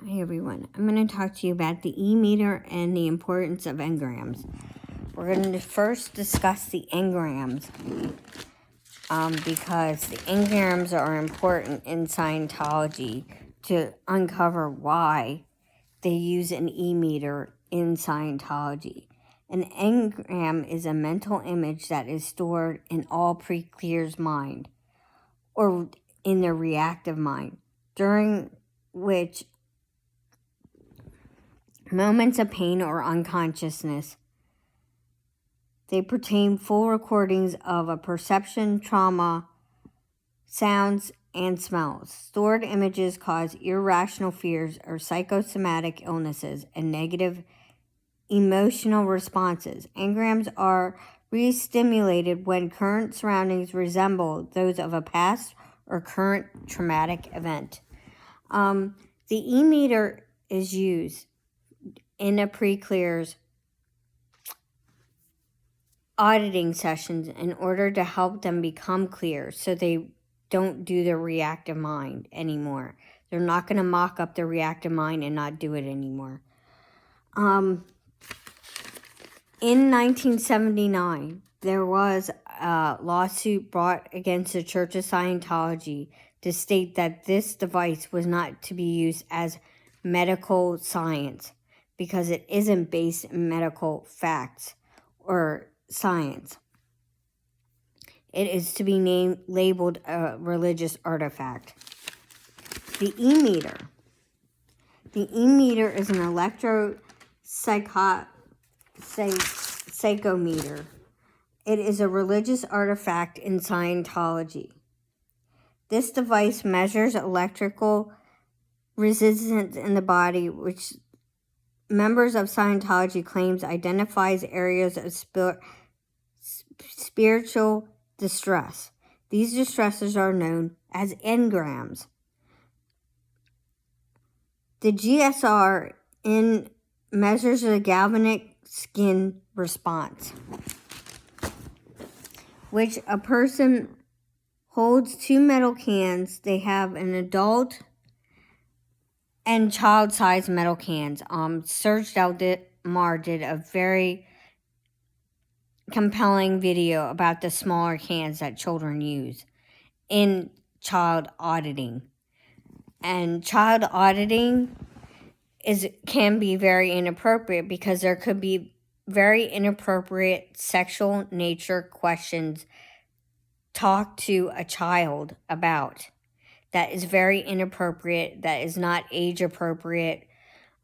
Hi everyone, I'm going to talk to you about the E-meter and the importance of engrams. We're going to first discuss the engrams because the engrams are important in Scientology to uncover why they use an E-meter in Scientology. An engram is a mental image that is stored in all pre-clear's mind or in their reactive mind, during which moments of pain or unconsciousness. They pertain full recordings of a perception, trauma, sounds, and smells. Stored images cause irrational fears or psychosomatic illnesses and negative emotional responses. Engrams are re-stimulated when current surroundings resemble those of a past or current traumatic event. The E-meter is used in a pre-clear's auditing sessions in order to help them become clear so they don't do their reactive mind anymore. They're not going to mock up their reactive mind and not do it anymore. In 1979, there was a lawsuit brought against the Church of Scientology to state that this device was not to be used as medical science because it isn't based in medical facts or science. It is to be labeled a religious artifact. The E-meter. The E-meter is an psychometer. It is a religious artifact in Scientology. This device measures electrical resistance in the body, which members of Scientology claims identifies areas of spiritual distress. These distresses are known as engrams. The GSR measures the galvanic skin response, which a person holds two metal cans. They have an adult and child-sized metal cans. Serge Mar did a very compelling video about the smaller cans that children use in child auditing. And child auditing can be very inappropriate because there could be very inappropriate sexual nature questions talked to a child about. That is very inappropriate, that is not age appropriate.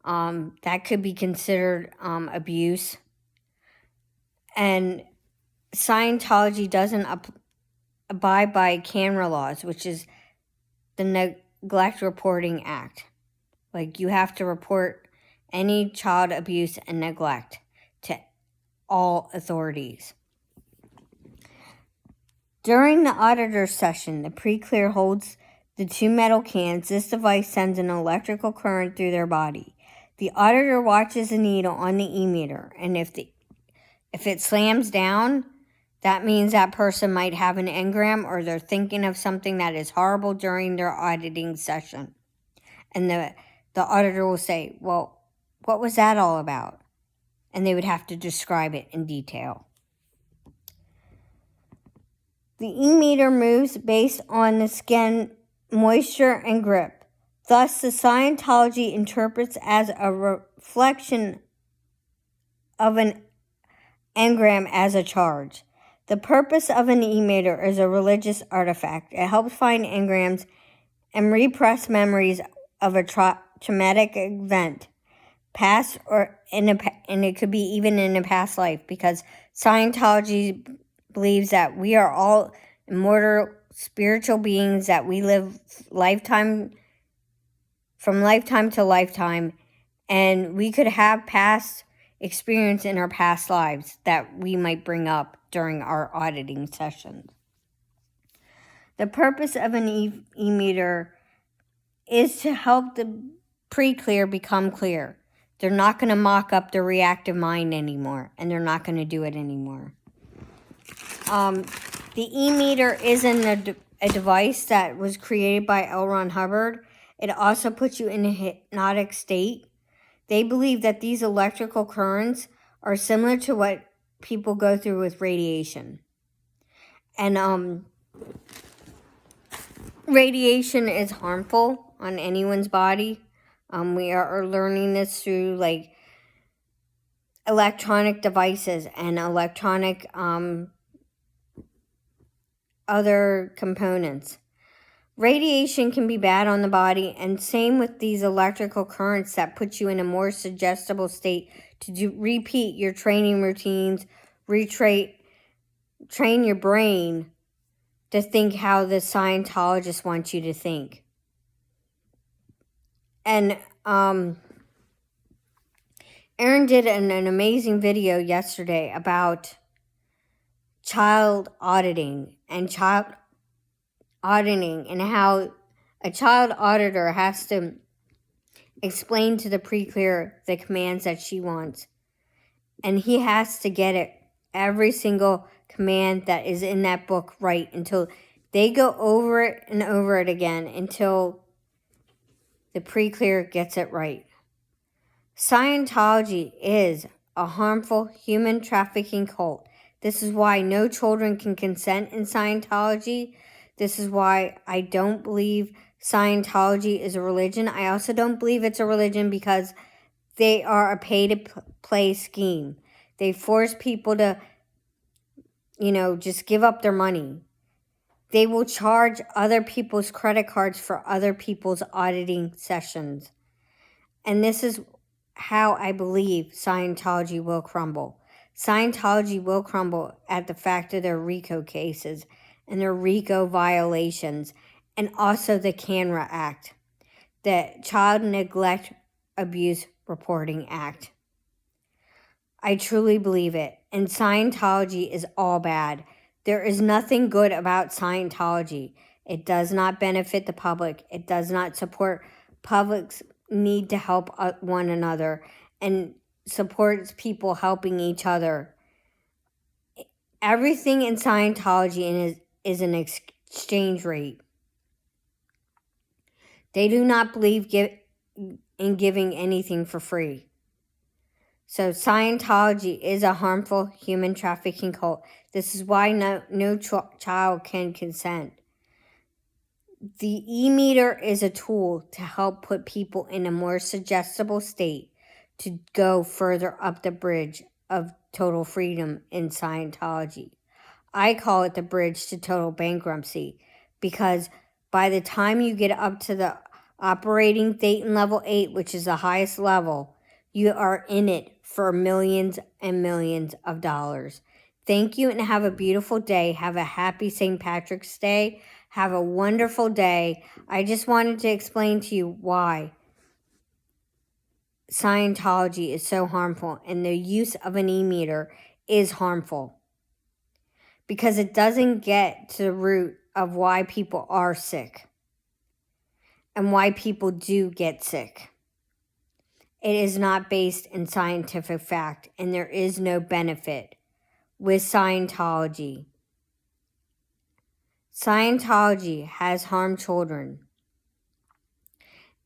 That could be considered abuse. And Scientology doesn't abide by camera laws, which is the Neglect Reporting Act. Like, you have to report any child abuse and neglect to all authorities. During the auditor session, the pre-clear holds the two metal cans. This device sends an electrical current through their body. The auditor watches the needle on the E-meter, and if it slams down, that means that person might have an engram or they're thinking of something that is horrible during their auditing session. And the auditor will say, well, what was that all about? And they would have to describe it in detail. The E-meter moves based on the skin moisture and grip. Thus, the Scientology interprets as a reflection of an engram as a charge. The purpose of an E-meter is a religious artifact. It helps find engrams and repress memories of a traumatic event, past or and it could be even in a past life, because Scientology believes that we are all immortal spiritual beings, that we live from lifetime to lifetime, and we could have past experience in our past lives that we might bring up during our auditing sessions. The purpose of an E-meter is to help the pre-clear become clear. They're not going to mock up the reactive mind anymore, and they're not going to do it anymore. The E-meter isn't a device that was created by L. Ron Hubbard. It also puts you in a hypnotic state. They believe that these electrical currents are similar to what people go through with radiation. And radiation is harmful on anyone's body. We are learning this through like electronic devices and electronic other components. Radiation can be bad on the body, and same with these electrical currents that put you in a more suggestible state to repeat your training routines, train your brain to think how the Scientologist wants you to think. And Aaron did an amazing video yesterday about child auditing and how a child auditor has to explain to the pre-clear the commands that she wants. And he has to get it, every single command that is in that book right, until they go over it and over it again until the pre-clear gets it right. Scientology is a harmful human trafficking cult. This is why no children can consent in Scientology. This is why I don't believe Scientology is a religion. I also don't believe it's a religion because they are a pay-to-play scheme. They force people to, just give up their money. They will charge other people's credit cards for other people's auditing sessions. And this is how I believe Scientology will crumble. Scientology will crumble at the fact of their RICO cases and their RICO violations, and also the CANRA Act, the Child Neglect Abuse Reporting Act. I truly believe it, and Scientology is all bad. There is nothing good about Scientology. It does not benefit the public. It does not support public's need to help one another and supports people helping each other. Everything in Scientology is an exchange rate. They do not believe in giving anything for free. So Scientology is a harmful human trafficking cult. This is why no child can consent. The e-meter is a tool to help put people in a more suggestible state to go further up the bridge of total freedom in Scientology. I call it the bridge to total bankruptcy, because by the time you get up to the operating Thetan level 8, which is the highest level, you are in it for millions and millions of dollars. Thank you and have a beautiful day. Have a happy St. Patrick's Day. Have a wonderful day. I just wanted to explain to you why Scientology is so harmful and the use of an e-meter is harmful, because it doesn't get to the root of why people are sick and why people do get sick. It is not based in scientific fact, and there is no benefit with Scientology. Scientology has harmed children,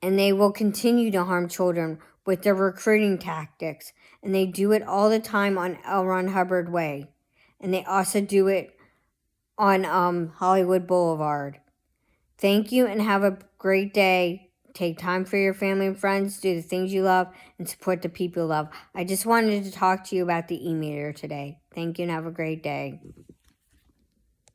and they will continue to harm children with their recruiting tactics, and they do it all the time on L. Ron Hubbard Way, and they also do it on Hollywood Boulevard. Thank you and have a great day. Take time for your family and friends, do the things you love, and support the people you love. I just wanted to talk to you about the e-meter today. Thank you and have a great day.